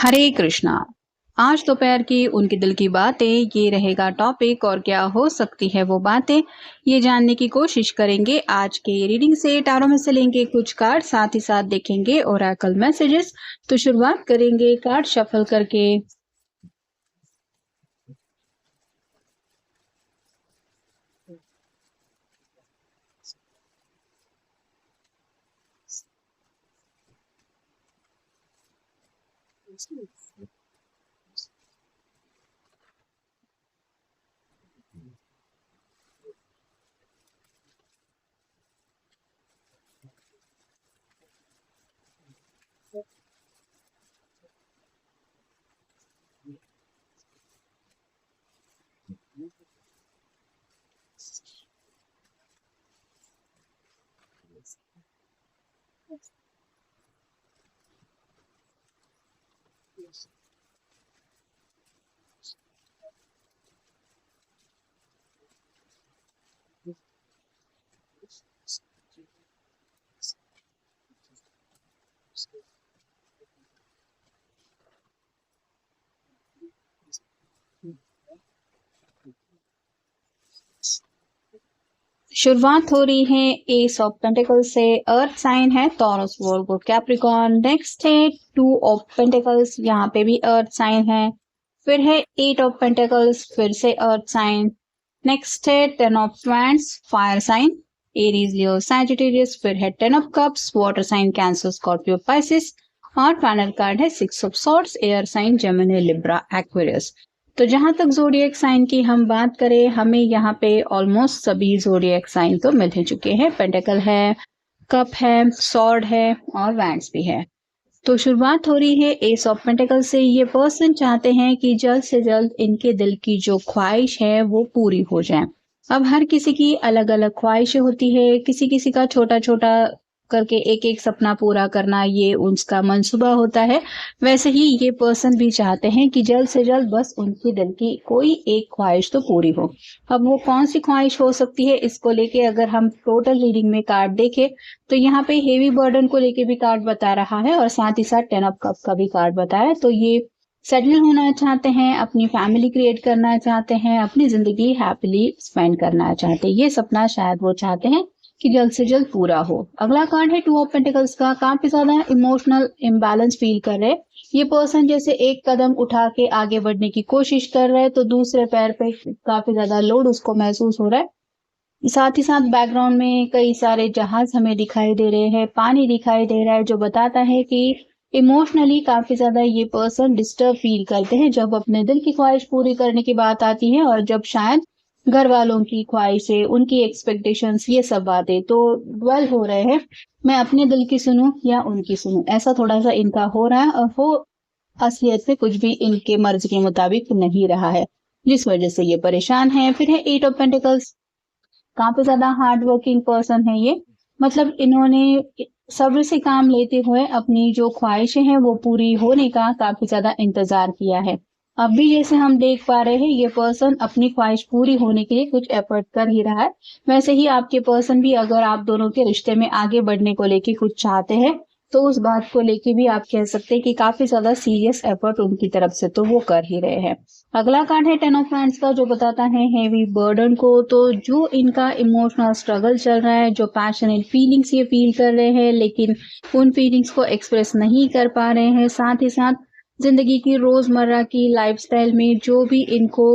हरे कृष्णा। आज दोपहर की उनके दिल की बातें ये रहेगा टॉपिक, और क्या हो सकती है वो बातें ये जानने की कोशिश करेंगे। आज के रीडिंग से टारों में से लेंगे कुछ कार्ड, साथ ही साथ देखेंगे ओरेकल मैसेजेस। तो शुरुआत करेंगे कार्ड शफल करके। शुरुआत हो रही है एस ऑफ पेंटिकल से। अर्थ साइन है टॉरस, वर्गो, कैप्रिकॉर्न। नेक्स्ट है टू ऑफ पेंटिकल्स, यहाँ पे भी अर्थ साइन है। फिर है एट ऑफ पेंटिकल्स, फिर से अर्थ साइन। नेक्स्ट है ten of wands, fire sign, Aries, Leo, Sagittarius. फिर है ten of cups, water sign, Cancer, Scorpio, Pisces. और फाइनल कार्ड है six of swords, air sign, Gemini, Libra, Aquarius. तो जहां तक जोडिएक साइन की हम बात करें, हमें यहाँ पे ऑलमोस्ट सभी जोडिएक साइन तो मिल ही चुके हैं। पेंटेकल है, कप है, सॉर्ड है और वैंड्स भी है। तो शुरुआत हो रही है एस ऑफ पेंटेकल से। ये पर्सन चाहते हैं कि जल्द से जल्द इनके दिल की जो ख्वाहिश है वो पूरी हो जाए। अब हर किसी की अलग अलग ख्वाहिशें होती है, किसी किसी का छोटा छोटा करके एक एक सपना पूरा करना ये उसका मंसूबा होता है। वैसे ही ये पर्सन भी चाहते हैं कि जल्द से जल्द बस उनके दिल की कोई एक ख्वाहिश तो पूरी हो। अब वो कौन सी ख्वाहिश हो सकती है, इसको लेके अगर हम टोटल रीडिंग में कार्ड देखें तो यहाँ पे हेवी बर्डन को लेके भी कार्ड बता रहा है और साथ ही साथ टेन ऑफ कप का भी कार्ड बताया। तो ये सेटल होना चाहते हैं, अपनी फैमिली क्रिएट करना चाहते हैं, अपनी जिंदगी हैप्पीली स्पेंड करना चाहते हैं। ये सपना शायद वो चाहते हैं कि जल्द से जल्द पूरा हो। अगला कार्ड है टू ऑफ पेंटिकल्स का। काफी ज्यादा इमोशनल इम्बैलेंस फील कर रहे हैं ये पर्सन, जैसे एक कदम उठा के आगे बढ़ने की कोशिश कर रहे हैं तो दूसरे पैर पे काफी ज्यादा लोड उसको महसूस हो रहा है। साथ ही साथ बैकग्राउंड में कई सारे जहाज हमें दिखाई दे रहे हैं, पानी दिखाई दे रहा है, जो बताता है कि इमोशनली काफी ज्यादा ये पर्सन डिस्टर्ब फील करते हैं जब अपने दिल की ख्वाहिश पूरी करने की बात आती है, और जब शायद घर वालों की ख्वाहिशें, उनकी एक्सपेक्टेशंस, ये सब बातें तो ड्वेल हो रहे हैं। मैं अपने दिल की सुनूं या उनकी सुनूं, ऐसा थोड़ा सा इनका हो रहा है, और वो असलियत में कुछ भी इनके मर्ज के मुताबिक नहीं रहा है, जिस वजह से ये परेशान है। फिर है एट ऑफ पेंटिकल्स। काफी ज्यादा हार्ड वर्किंग पर्सन है ये, मतलब इन्होंने सब्र से काम लेते हुए अपनी जो ख्वाहिशें हैं वो पूरी होने का काफी ज्यादा इंतजार किया है। अब भी जैसे हम देख पा रहे हैं ये पर्सन अपनी ख्वाहिश पूरी होने के लिए कुछ एफर्ट कर ही रहा है। वैसे ही आपके पर्सन भी अगर आप दोनों के रिश्ते में आगे बढ़ने को लेके कुछ चाहते हैं तो उस बात को लेके भी आप कह सकते हैं कि काफी ज्यादा सीरियस एफर्ट उनकी तरफ से तो वो कर ही रहे हैं। अगला कार्ड है टेन ऑफ हैंड्स का, जो बताता है हेवी बर्डन को। तो जो इनका इमोशनल स्ट्रगल चल रहा है, जो पैशनेट फीलिंग्स ये फील कर रहे हैं लेकिन उन फीलिंग्स को एक्सप्रेस नहीं कर पा रहे हैं, साथ ही साथ जिंदगी की रोजमर्रा की लाइफस्टाइल में जो भी इनको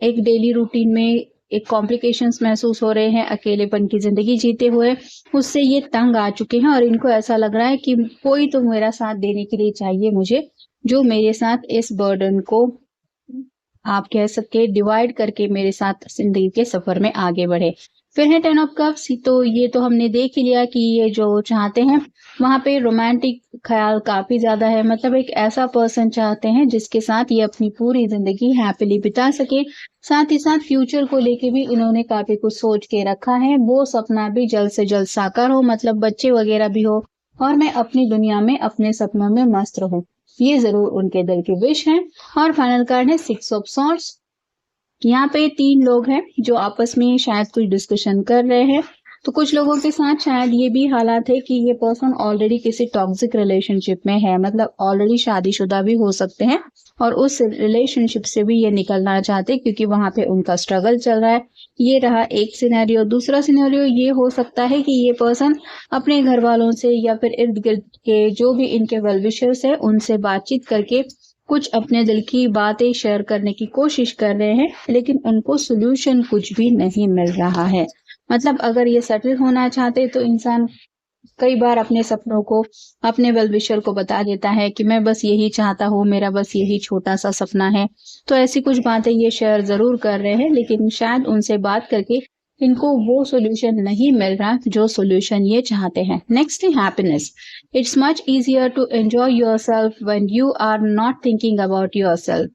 एक डेली रूटीन में एक कॉम्प्लिकेशंस महसूस हो रहे हैं, अकेलेपन की जिंदगी जीते हुए, उससे ये तंग आ चुके हैं और इनको ऐसा लग रहा है कि कोई तो मेरा साथ देने के लिए चाहिए मुझे, जो मेरे साथ इस बर्डन को आप कह सकते डिवाइड करके मेरे साथ जिंदगी के सफर में आगे बढ़े। फिर है टेन ऑफ कप्स। तो ये तो हमने देख ही लिया कि ये जो चाहते हैं वहां पे रोमांटिक ख्याल काफी ज्यादा है, मतलब एक ऐसा पर्सन चाहते हैं जिसके साथ ये अपनी पूरी जिंदगी हैप्पीली बिता सके। साथ ही साथ फ्यूचर को लेके भी इन्होंने काफी कुछ सोच के रखा है, वो सपना भी जल्द से जल्द साकार हो, मतलब बच्चे वगैरह भी हो और मैं अपनी दुनिया में अपने सपनों में मस्त रहूं, ये जरूर उनके दिल की विश है। और फाइनल कार्ड है सिक्स ऑफ सॉर्ड्स। यहाँ पे तीन लोग हैं जो आपस में शायद कुछ डिस्कशन कर रहे हैं। तो कुछ लोगों के साथ शायद ये भी हालात है कि ये पर्सन ऑलरेडी किसी टॉक्सिक रिलेशनशिप में है, मतलब ऑलरेडी शादीशुदा भी हो सकते हैं और उस रिलेशनशिप से भी ये निकलना चाहते हैं क्योंकि वहां पे उनका स्ट्रगल चल रहा है। ये रहा एक सिनेरियो। दूसरा सिनेरियो ये हो सकता है कि ये पर्सन अपने घर वालों से या फिर इर्द गिर्द के जो भी इनके वेल विशर्स है उनसे बातचीत करके कुछ अपने दिल की बातें शेयर करने की कोशिश कर रहे हैं, लेकिन उनको सोल्यूशन कुछ भी नहीं मिल रहा है। मतलब अगर ये सेटल होना चाहते तो इंसान कई बार अपने सपनों को अपने वेल विशर को बता देता है कि मैं बस यही चाहता हूँ, मेरा बस यही छोटा सा सपना है। तो ऐसी कुछ बातें ये शेयर जरूर कर रहे हैं, लेकिन शायद उनसे बात करके इनको वो सोल्यूशन नहीं मिल रहा जो सोल्यूशन ये चाहते हैं। नेक्स्ट है happiness. It's much easier to enjoy yourself when you are not thinking about yourself.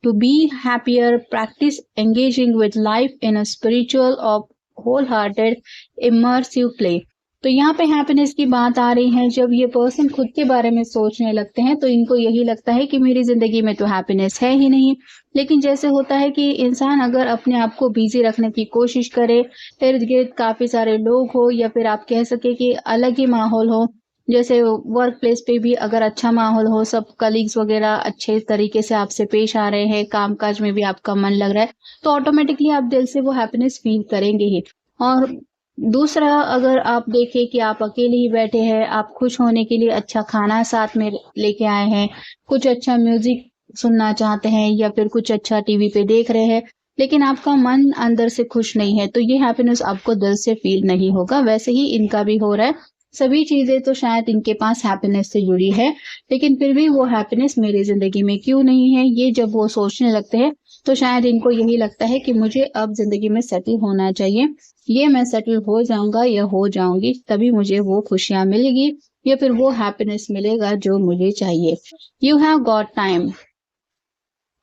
To be happier, practice engaging with life in a spiritual or wholehearted, immersive play. तो यहाँ पे हैप्पीनेस की बात आ रही है। जब ये पर्सन खुद के बारे में सोचने लगते हैं तो इनको यही लगता है कि मेरी जिंदगी में तो हैप्पीनेस है ही नहीं। लेकिन जैसे होता है कि इंसान अगर अपने आप को बिजी रखने की कोशिश करे, इर्द गिर्द काफी सारे लोग हो या फिर आप कह सके कि अलग ही माहौल हो, जैसे वर्क प्लेस पे भी अगर अच्छा माहौल हो, सब कलीग्स वगैरह अच्छे तरीके से आपसे पेश आ रहे हैं, कामकाज में भी आपका मन लग रहा है, तो ऑटोमेटिकली आप दिल से वो हैप्पीनेस फील करेंगे ही। और दूसरा, अगर आप देखें कि आप अकेले ही बैठे हैं, आप खुश होने के लिए अच्छा खाना साथ में लेके आए हैं, कुछ अच्छा म्यूजिक सुनना चाहते हैं या फिर कुछ अच्छा टीवी पे देख रहे हैं, लेकिन आपका मन अंदर से खुश नहीं है, तो ये हैप्पीनेस आपको दिल से फील नहीं होगा। वैसे ही इनका भी हो रहा है। सभी चीजें तो शायद इनके पास हैप्पीनेस से जुड़ी है, लेकिन फिर भी वो हैप्पीनेस मेरी जिंदगी में क्यों नहीं है, ये जब वो सोचने लगते हैं तो शायद इनको यही लगता है कि मुझे अब जिंदगी में सेटल होना चाहिए। ये मैं सेटल हो जाऊंगा या हो जाऊंगी तभी मुझे वो खुशियां मिलेगी या फिर वो हैप्पीनेस मिलेगा जो मुझे चाहिए। You have got time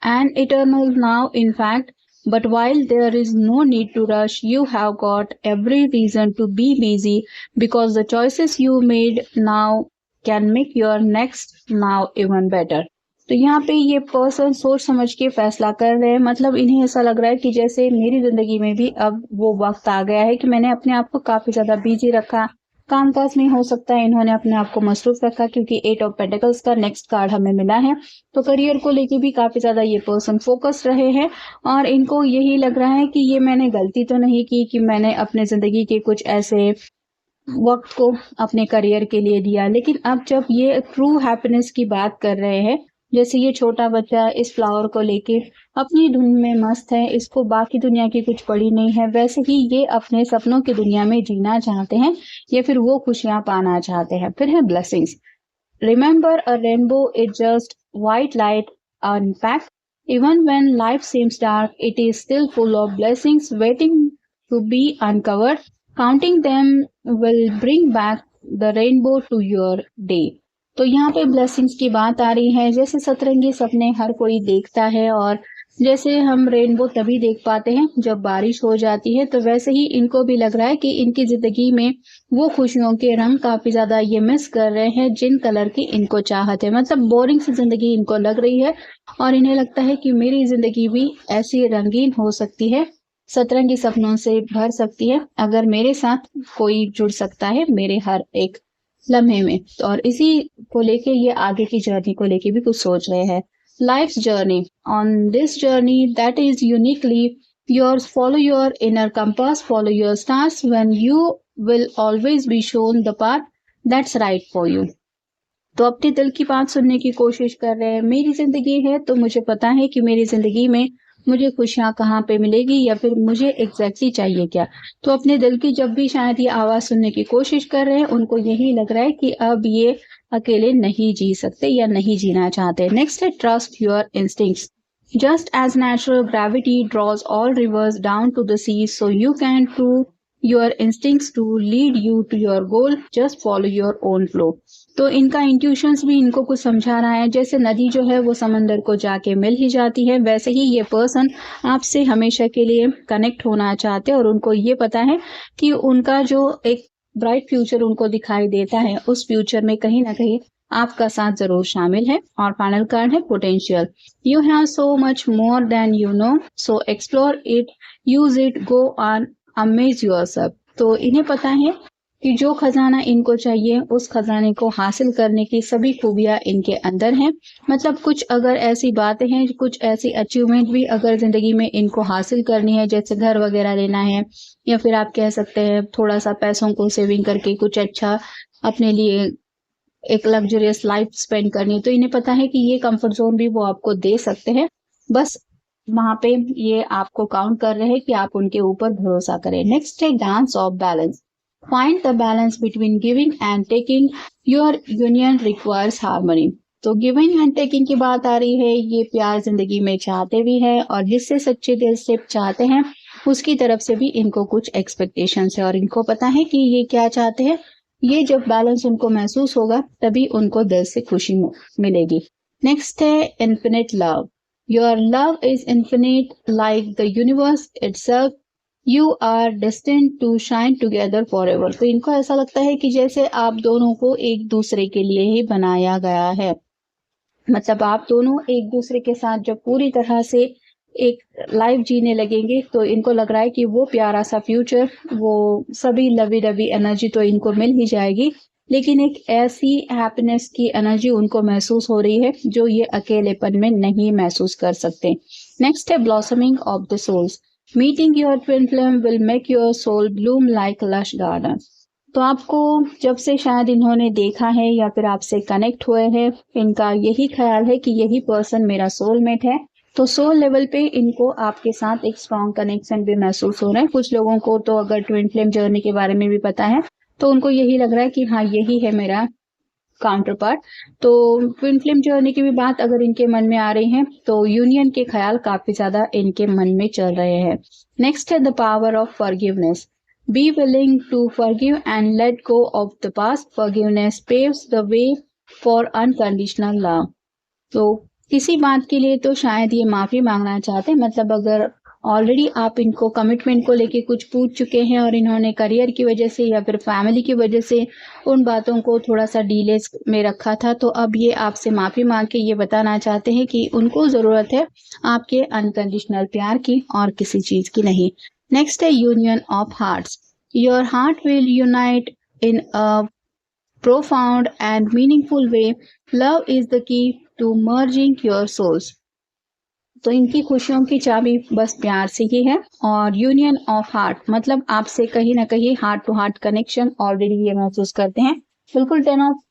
and eternal now, in fact. But while there is no need to rush, you have got every reason to be busy because the choices you made now can make your next now even better. तो यहाँ पे ये person सोच समझ के फैसला कर रहे हैं। मतलब इन्हें ऐसा लग रहा है कि जैसे मेरी जिंदगी में भी अब वो वक्त आ गया है कि मैंने अपने आप को काफी ज्यादा बिजी रखा, कामकाज में हो सकता है इन्होंने अपने आप को मसरूफ रखा क्योंकि 8 ऑफ पेंटिकल्स का नेक्स्ट कार्ड हमें मिला है। तो करियर को लेके भी काफी ज्यादा ये पर्सन फोकस रहे हैं और इनको यही लग रहा है कि ये मैंने गलती तो नहीं की कि मैंने अपने जिंदगी के कुछ ऐसे वक्त को अपने करियर के लिए दिया। लेकिन अब जब ये ट्रू हैप्पीनेस की बात कर रहे हैं, जैसे ये छोटा बच्चा इस फ्लावर को लेके अपनी धुन में मस्त है, इसको बाकी दुनिया की कुछ पड़ी नहीं है, वैसे ही ये अपने सपनों की दुनिया में जीना चाहते हैं या फिर वो खुशियां पाना चाहते हैं। फिर है blessings. Remember a rainbow is just white light unpacked. Even when life seems dark it is still full of blessings waiting to be uncovered. Counting them will bring back the rainbow to your day. तो यहाँ पे blessings की बात आ रही है। जैसे सतरंगी सपने हर कोई देखता है और जैसे हम रेनबो तभी देख पाते हैं जब बारिश हो जाती है, तो वैसे ही इनको भी लग रहा है कि इनकी जिंदगी में वो खुशियों के रंग काफी ज्यादा ये मिस कर रहे हैं जिन कलर की इनको चाहत है। मतलब बोरिंग सी जिंदगी इनको लग रही है और इन्हें लगता है कि मेरी जिंदगी भी ऐसी रंगीन हो सकती है, सतरंगी सपनों से भर सकती है अगर मेरे साथ कोई जुड़ सकता है मेरे हर एक लम्हे में। और इसी को लेके ये आगे की जर्नी को लेके भी कुछ सोच रहे हैं। Life's journey, on this journey that is uniquely yours, follow your inner compass, follow your stars when you will always be shown the path that's right for you. तो अपने दिल की बात सुनने की कोशिश कर रहे हैं। मेरी जिंदगी है तो मुझे पता है कि मेरी जिंदगी में मुझे खुशियां कहाँ पे मिलेगी या फिर मुझे एग्जैक्टली चाहिए क्या। तो अपने दिल की जब भी शायद ये आवाज सुनने की कोशिश कर रहे हैं, उनको यही लग रहा है कि अब ये अकेले नहीं जी सकते या नहीं जीना चाहते। नेक्स्ट है trust your instincts. Just as natural gravity draws all rivers down to the sea, so you can to your instincts to lead you to your goal, just follow your own flow. तो इनका intuitions भी इनको कुछ समझा रहा है। जैसे नदी जो है वो समंदर को जाके मिल ही जाती है, वैसे ही ये पर्सन आपसे हमेशा के लिए कनेक्ट होना चाहते हैं और उनको ये पता है कि उनका जो एक ब्राइट फ्यूचर उनको दिखाई देता है उस फ्यूचर में कहीं ना कहीं आपका साथ जरूर शामिल है। और फाइनल कार्ड है potential. You have so much more than you know, so explore it, use it, go on, amaze yourself. तो इन्हें पता है कि जो खजाना इनको चाहिए उस खजाने को हासिल करने की सभी खूबियां इनके अंदर हैं। मतलब कुछ अगर ऐसी बातें हैं, कुछ ऐसी अचीवमेंट भी अगर जिंदगी में इनको हासिल करनी है, जैसे घर वगैरह लेना है, या फिर आप कह सकते हैं थोड़ा सा पैसों को सेविंग करके कुछ अच्छा अपने लिए एक लग्जरियस लाइफ स्पेंड करनी है, तो इन्हें पता है कि ये कंफर्ट जोन भी वो आपको दे सकते हैं। बस वहां पे ये आपको काउंट कर रहे हैं कि आप उनके ऊपर भरोसा करें। नेक्स्ट है dance of balance. Find the balance between giving and taking, your union requires harmony. तो गिविंग एंड टेकिंग की बात आ रही है। ये प्यार जिंदगी में चाहते भी है, और जिससे सच्चे दिल से चाहते हैं उसकी तरफ से भी इनको कुछ एक्सपेक्टेशंस है, और इनको पता है कि ये क्या चाहते हैं। ये जब बैलेंस उनको महसूस होगा तभी उनको दिल से खुशी मिलेगी। नेक्स्ट है infinite love. Your love is infinite like the universe itself, you are destined to shine together for ever. तो इनको ऐसा लगता है कि जैसे आप दोनों को एक दूसरे के लिए ही बनाया गया है। मतलब आप दोनों एक दूसरे के साथ जब पूरी तरह से एक लाइफ जीने लगेंगे तो इनको लग रहा है कि वो प्यारा सा फ्यूचर, वो सभी लवी लवी एनर्जी तो इनको मिल ही जाएगी, लेकिन एक ऐसी हैप्पीनेस की एनर्जी उनको महसूस हो रही है जो ये अकेलेपन में नहीं महसूस कर सकते। नेक्स्ट है blossoming of the souls. Meeting your twin flame will make your soul bloom like lush garden. तो आपको जब से शायद इन्होंने देखा है या फिर आपसे कनेक्ट हुए हैं, इनका यही ख्याल है कि यही पर्सन मेरा सोलमेट है। तो सोल लेवल पे इनको आपके साथ एक स्ट्रॉन्ग कनेक्शन भी महसूस हो रहा है। कुछ लोगों को तो अगर ट्विन फ्लेम जर्नी के बारे में भी पता है तो उनको यही लग रहा है कि हाँ यही है मेरा काउंटर पार्ट। तो ट्विन फ्लेम जर्नी की भी बात अगर इनके मन में आ रही है तो यूनियन के ख्याल काफी ज्यादा इनके मन में चल रहे हैं। नेक्स्ट है the power of forgiveness. Be willing to forgive and let go of the past. Forgiveness paves the way for unconditional love. तो किसी बात के लिए तो शायद ये माफी मांगना चाहते हैं। मतलब अगर ऑलरेडी आप इनको कमिटमेंट को लेके कुछ पूछ चुके हैं और इन्होंने करियर की वजह से या फिर फैमिली की वजह से उन बातों को थोड़ा सा डिले में रखा था, तो अब ये आपसे माफी मांग के ये बताना चाहते हैं कि उनको जरूरत है आपके अनकंडीशनल प्यार की और किसी चीज की नहीं। नेक्स्ट है union of hearts. Your heart will unite in a profound and meaningful way. Love is the key to merging your souls. तो इनकी खुशियों की चाबी बस प्यार से ही है। और यूनियन ऑफ हार्ट मतलब आपसे कहीं ना कहीं heart to heart connection already ये महसूस करते हैं। बिल्कुल 10 ऑफ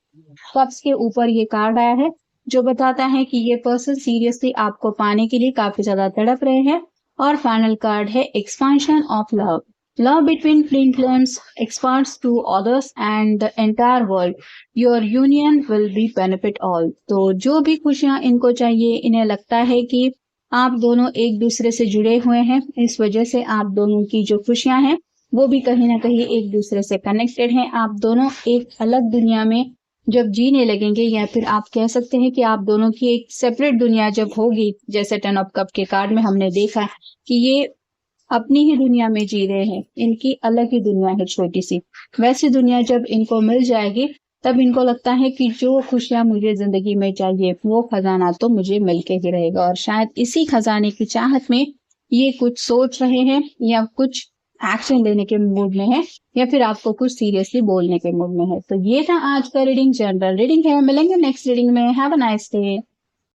कप्स के ऊपर ये कार्ड आया है जो बताता है कि ये पर्सन सीरियसली आपको पाने के लिए काफी ज्यादा तड़प रहे हैं। और फाइनल कार्ड है expansion of love. Love between twin flames expands to others and the entire world. Your union will be benefit all. तो जो भी खुशियां इनको चाहिए, इन्हें लगता है कि आप दोनों एक दूसरे से जुड़े हुए हैं, इस वजह से आप दोनों की जो खुशियां हैं वो भी कहीं ना कहीं एक दूसरे से कनेक्टेड हैं। आप दोनों एक अलग दुनिया में जब जीने लगेंगे, या फिर आप कह सकते हैं कि आप दोनों की एक सेपरेट दुनिया जब होगी, जैसे 10 ऑफ कप के कार्ड में हमने देखा कि ये अपनी ही दुनिया में जी रहे हैं, इनकी अलग ही दुनिया है छोटी सी। वैसी दुनिया जब इनको मिल जाएगी तब इनको लगता है कि जो खुशियां मुझे जिंदगी में चाहिए वो खजाना तो मुझे मिलके ही रहेगा। और शायद इसी खजाने की चाहत में ये कुछ सोच रहे हैं या कुछ एक्शन लेने के मूड में है, या फिर आपको कुछ सीरियसली बोलने के मूड में है। तो ये था आज का रीडिंग, जनरल रीडिंग है। मिलेंगे नेक्स्ट रीडिंग में। Have a nice day.